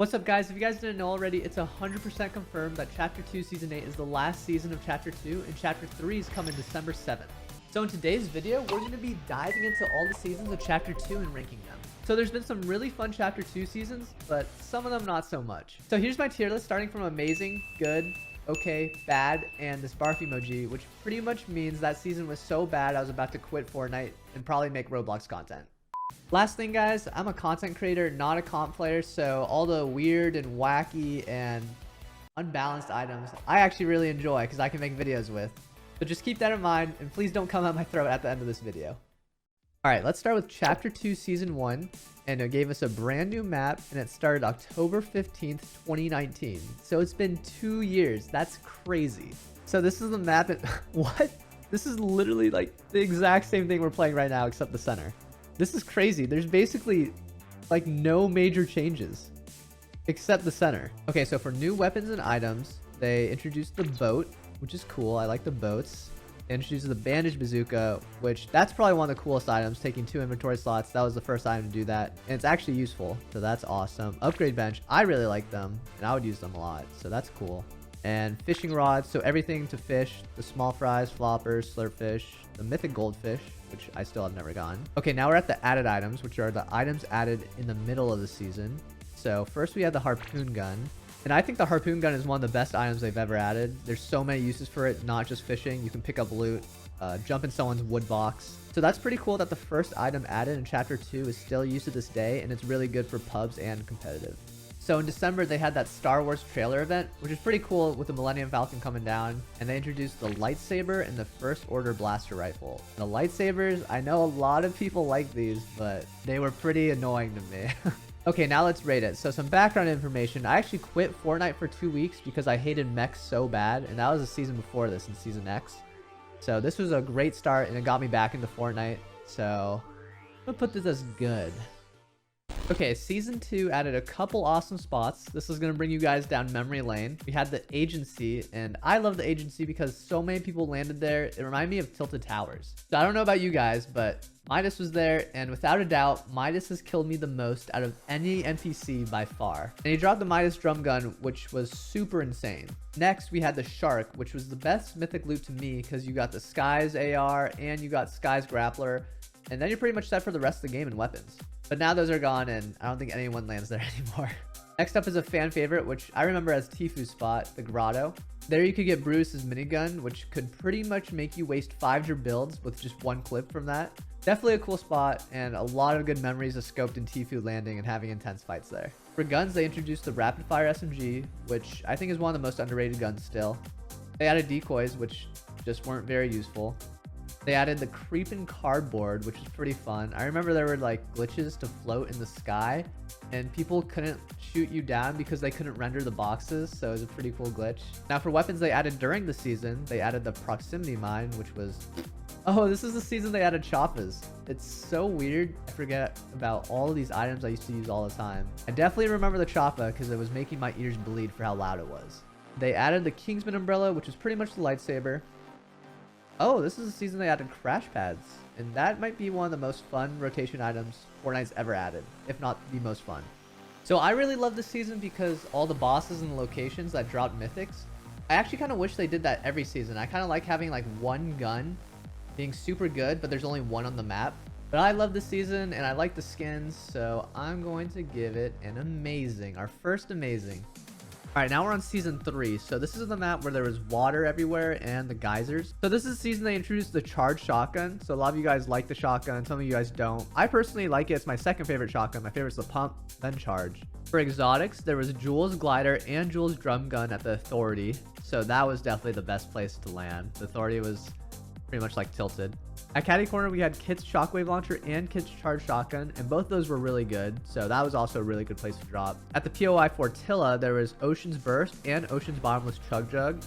What's up, guys? If you guys didn't know already, it's 100% confirmed that Chapter 2 Season 8 is the last season of Chapter 2, and Chapter 3 is coming December 7th. So in today's video, we're going to be diving into all the seasons of Chapter 2 and ranking them. So there's been some really fun Chapter 2 seasons, but some of them not so much. So here's my tier list, starting from amazing, good, okay, bad, and this barf emoji, which pretty much means that season was so bad I was about to quit Fortnite and probably make Roblox content. Last thing, guys, I'm a content creator, not a comp player, so all the weird and wacky and unbalanced items I actually really enjoy because I can make videos with. So just keep that in mind, and please don't come at my throat at the end of this video. Alright, let's start with Chapter 2 Season 1, and it gave us a brand new map, and it started October 15th, 2019. So it's been 2 years. That's crazy. So this is the map. What? This is literally like the exact same thing we're playing right now, except the center. This is crazy. There's basically like no major changes except the center. Okay, so for new weapons and items, they introduced the boat, which is cool. I like the boats. They introduced the bandage bazooka, which that's probably one of the coolest items, taking 2 inventory slots. That was the first item to do that, and it's actually useful, so that's awesome. Upgrade bench, I really like them, and I would use them a lot, so that's cool. And fishing rods, so everything to fish, the small fries, floppers, slurpfish, the mythic goldfish, which I still have never gotten. Okay, now we're at the added items, which are the items added in the middle of the season. So first we have the harpoon gun, and I think the harpoon gun is one of the best items they've ever added. There's so many uses for it, not just fishing. You can pick up loot, jump in someone's wood box. So that's pretty cool that the first item added in Chapter 2 is still used to this day, and it's really good for pubs and competitive. So in December, they had that Star Wars trailer event, which is pretty cool with the Millennium Falcon coming down. And they introduced the lightsaber and the First Order blaster rifle. The lightsabers, I know a lot of people like these, but they were pretty annoying to me. Okay, now let's rate it. So some background information. I actually quit Fortnite for 2 weeks because I hated mechs so bad. And that was the season before this, in Season X. So this was a great start, and it got me back into Fortnite. So I'm going to put this as good. Okay, Season 2 added a couple awesome spots. This is going to bring you guys down memory lane. We had the agency, and I love the agency because so many people landed there. It reminded me of Tilted Towers. So I don't know about you guys, but Midas was there, and without a doubt, Midas has killed me the most out of any NPC by far. And he dropped the Midas drum gun, which was super insane. Next, we had the Shark, which was the best mythic loot to me because you got the Skies AR and you got Skies Grappler, and then you're pretty much set for the rest of the game in weapons. But now those are gone, and I don't think anyone lands there anymore. Next up is a fan favorite, which I remember as Tifu's spot, the Grotto. There you could get Bruce's minigun, which could pretty much make you waste 5 your builds with just 1 clip from that. Definitely a cool spot, and a lot of good memories of Scoped and Tifu landing and having intense fights there. For guns, they introduced the Rapid Fire SMG, which I think is one of the most underrated guns still. They added decoys, which just weren't very useful. They added the creeping cardboard, which is pretty fun. I remember there were like glitches to float in the sky, and people couldn't shoot you down because they couldn't render the boxes, so it was a pretty cool glitch. Now for weapons they added during the season, they added the proximity mine, which was... Oh, this is the season they added choppas. It's so weird. I forget about all of these items I used to use all the time. I definitely remember the choppa because it was making my ears bleed for how loud it was. They added the Kingsman umbrella, which is pretty much the lightsaber. Oh, this is the season they added crash pads, and that might be one of the most fun rotation items Fortnite's ever added, if not the most fun. So I really love this season because all the bosses and the locations that dropped mythics, I actually kind of wish they did that every season. I kind of like having like one gun being super good, but there's only one on the map. But I love this season, and I like the skins, so I'm going to give it an amazing, our first amazing. All right, now we're on Season 3. So this is the map where there was water everywhere and the geysers. So this is the season they introduced the charged shotgun. So a lot of you guys like the shotgun. Some of you guys don't. I personally like it. It's my second favorite shotgun. My favorite's the pump, then charge. For exotics, there was Jules glider and Jules drum gun at the Authority. So that was definitely the best place to land. The Authority was pretty much like tilted. At Caddy Corner, we had Kit's shockwave launcher and Kit's charged shotgun, and both those were really good, so that was also a really good place to drop. At the POI Fortilla, there was Ocean's Burst and Ocean's Bottomless Chug Jug.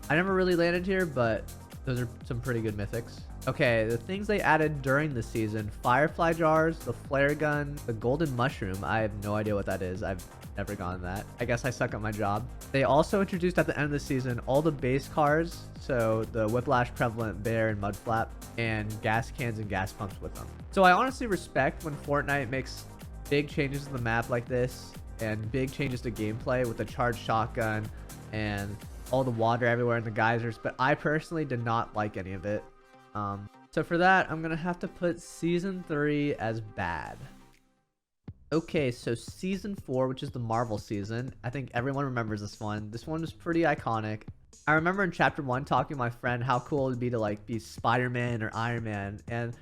I never really landed here, but those are some pretty good mythics. Okay, the things they added during the season: Firefly jars, the flare gun, the golden mushroom. I have no idea what that is. I've never gotten that. I guess I suck at my job. They also introduced at the end of the season all the base cars, so the Whiplash, Prevalent, Bear, and Mudflap, and gas cans and gas pumps with them. So I honestly respect when Fortnite makes big changes to the map like this, and big changes to gameplay with the charged shotgun and all the water everywhere and the geysers, but I personally did not like any of it. So for that, I'm gonna have to put season 3 as bad. Okay, so season 4, which is the Marvel season, I think everyone remembers this one. This one was pretty iconic. I remember in chapter 1 talking to my friend how cool it would be to like be Spider-Man or Iron Man, and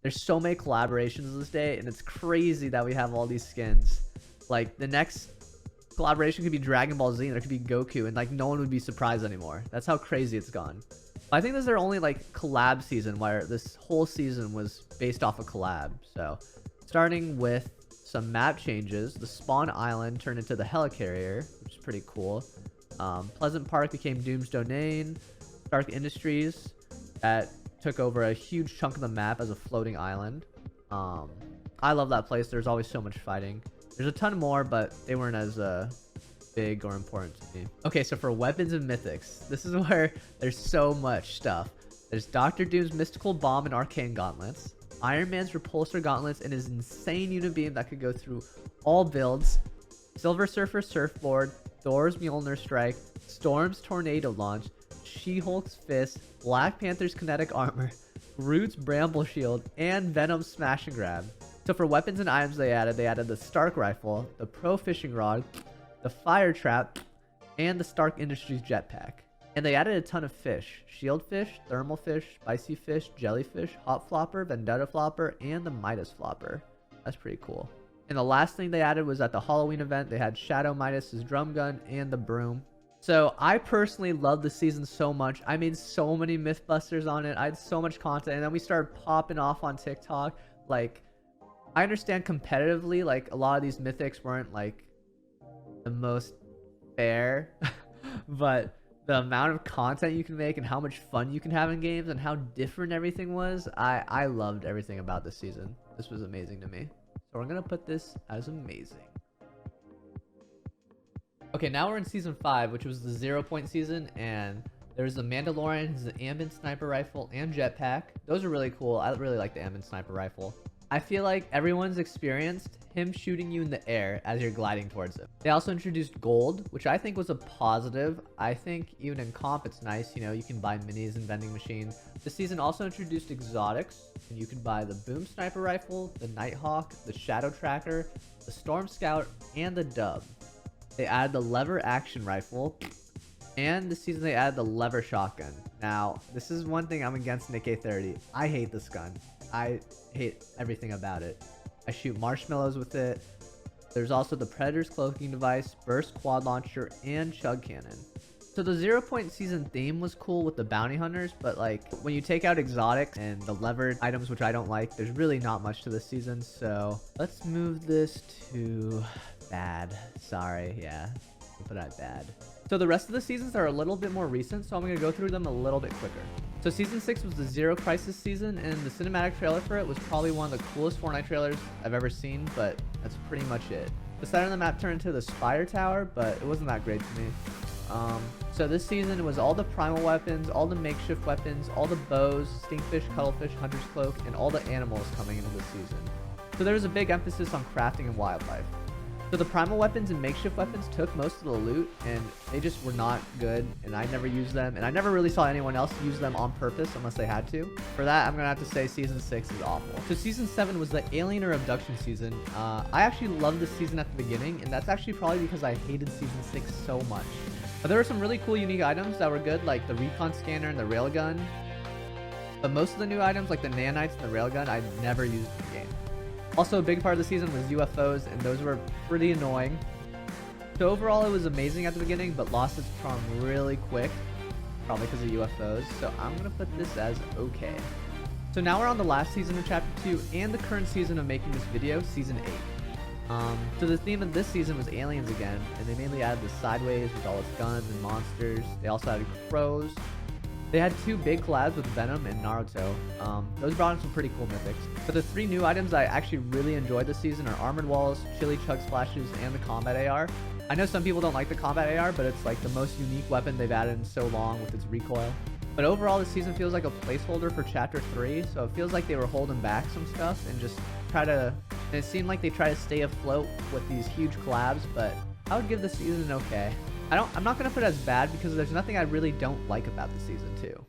there's so many collaborations this day, and it's crazy that we have all these skins. Like the next collaboration could be Dragon Ball Z and there could be Goku, and like no one would be surprised anymore. That's how crazy it's gone. I think this is their only like collab season where this whole season was based off a collab. So starting with some map changes, the spawn island turned into the helicarrier, which is pretty cool. Pleasant Park became Doom's Domain. Stark Industries that took over a huge chunk of the map as a floating island. I love that place. There's always so much fighting. There's a ton more, but they weren't as big or important to me. Okay, so for weapons and mythics, this is where there's so much stuff. There's Doctor Doom's mystical bomb and arcane gauntlets, Iron Man's repulsor gauntlets and his insane unibeam that could go through all builds, Silver Surfer surfboard, Thor's Mjolnir strike, Storm's tornado launch, She-Hulk's fist, Black Panther's kinetic armor, Groot's bramble shield, and Venom's smash and grab. So for weapons and items they added the Stark rifle, the Pro fishing rod, the fire trap, and the Stark Industries jetpack. And they added a ton of fish: shieldfish, thermal fish, spicy fish, jellyfish, hot flopper, vendetta flopper, and the Midas flopper. That's pretty cool. And the last thing they added was at the Halloween event, they had Shadow Midas's drum gun and the broom. So I personally love the season so much. I made so many Mythbusters on it. I had so much content, and then we started popping off on TikTok. Like, I understand competitively, like a lot of these mythics weren't like the most fair, but the amount of content you can make and how much fun you can have in games and how different everything was, I loved everything about this season. This was amazing to me. So we're gonna put this as amazing. Okay, now we're in season 5, which was the 0 point season, and there's the Mandalorian, his ambient sniper rifle, and jetpack. Those are really cool. I really like the ambient sniper rifle. I feel like everyone's experienced him shooting you in the air as you're gliding towards him. They also introduced gold, which I think was a positive. I think even in comp it's nice, you know, you can buy minis and vending machines. This season also introduced exotics, and you could buy the boom sniper rifle, the Nighthawk, the shadow tracker, the storm scout, and the dub. They added the lever action rifle, and this season they added the lever shotgun. Now, this is one thing I'm against in AK-30. I hate this gun. I hate everything about it. I shoot marshmallows with it. There's also the Predator's cloaking device, burst quad launcher, and chug cannon. So the 0 point season theme was cool with the bounty hunters, but like when you take out exotics and the levered items, which I don't like, there's really not much to this season. So let's move this to bad. Sorry, yeah, we'll put that bad. So the rest of the seasons are a little bit more recent, so I'm going to go through them a little bit quicker. So season 6 was the Zero Crisis season, and the cinematic trailer for it was probably one of the coolest Fortnite trailers I've ever seen, but that's pretty much it. The center of the map turned into the Spire Tower, but it wasn't that great to me. So this season it was all the primal weapons, all the makeshift weapons, all the bows, stinkfish, cuttlefish, hunter's cloak, and all the animals coming into this season. So there was a big emphasis on crafting and wildlife. So the primal weapons and makeshift weapons took most of the loot, and they just were not good, and I never used them, and I never really saw anyone else use them on purpose unless they had to. For that, I'm gonna have to say season 6 is awful. So season 7 was the alien or abduction season. I actually loved this season at the beginning, and that's actually probably because I hated season 6 so much. But there were some really cool unique items that were good, like the recon scanner and the railgun. But most of the new items, like the nanites and the railgun, I never used in the game. Also, a big part of the season was UFOs, and those were pretty annoying. So overall, it was amazing at the beginning, but lost its charm really quick, probably because of UFOs. So I'm going to put this as okay. So now we're on the last season of Chapter 2, and the current season of making this video, Season 8. So the theme of this season was aliens again, and they mainly added the Sideways with all its guns and monsters. They also added crows. They had 2 big collabs with Venom and Naruto. Those brought in some pretty cool mythics. But the 3 new items I actually really enjoyed this season are Armored Walls, Chili Chug Splashes, and the Combat AR. I know some people don't like the Combat AR, but it's like the most unique weapon they've added in so long with its recoil. But overall, this season feels like a placeholder for Chapter 3, so it feels like they were holding back some stuff and just try to And it seemed like they try to stay afloat with these huge collabs, but I would give the season an okay. I'm not gonna put it as bad because there's nothing I really don't like about the season 2.